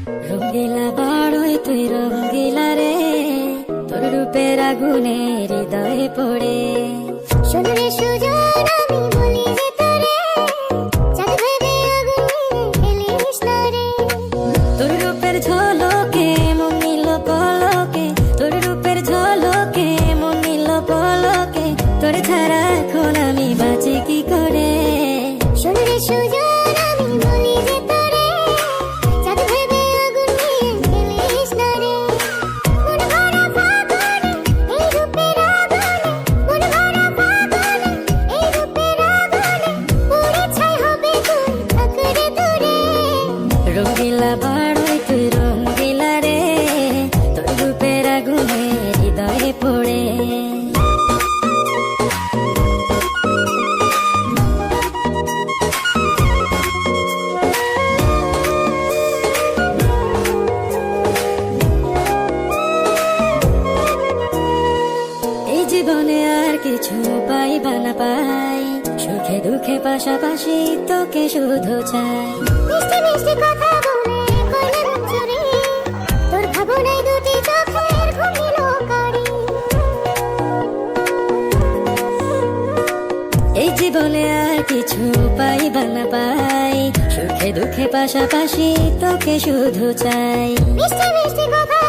রঙ্গিলা বাড়ই তুই রঙ্গিলা রে, তোর রূপের আগুনে হৃদয়ে পড়ে। শোন রে সুজন আমি বলি যে তোরে, চাঁদ ভেবে আগুন নিয়ে খেলিস না রে। তোর রূপের ঝলকে মন নিল পলকে, তোর রূপের ঝলকে মন নিল পলকে, তোর ছাড়া এখন আমি বাঁচি কি করে। শোন রে সুজন আমি বলি যে তোরে, চাঁদ ভেবে আগুন নিয়ে খেলিস না রে। মন ভরা ফাগুনে এই রূপের আগুনে, মন ভরা ফাগুনে এই রূপের আগুনে, পুড়ে ছাই হবে তুই থাক রে দূরে। রঙ্গিলা বাড়ই তুই রঙ্গিলা রে, তোর রূপের আগুনে হৃদয়ে পড়ে। এই জীবনে আর কিছু পাইবা না পাই, সুখে দুঃখে পাশাপাশি তোকে শুধু চাই। মিষ্টি মিষ্টি কথা বলে করলে মন চুরি, তোর ভাবনায় দুটি চোখের ঘুম নিল কারি। এই জীবনে আর কিছু পাইবা না পাই, সুখে দুঃখে পাশাপাশি তোকে শুধু চাই। মিষ্টি মিষ্টি কথা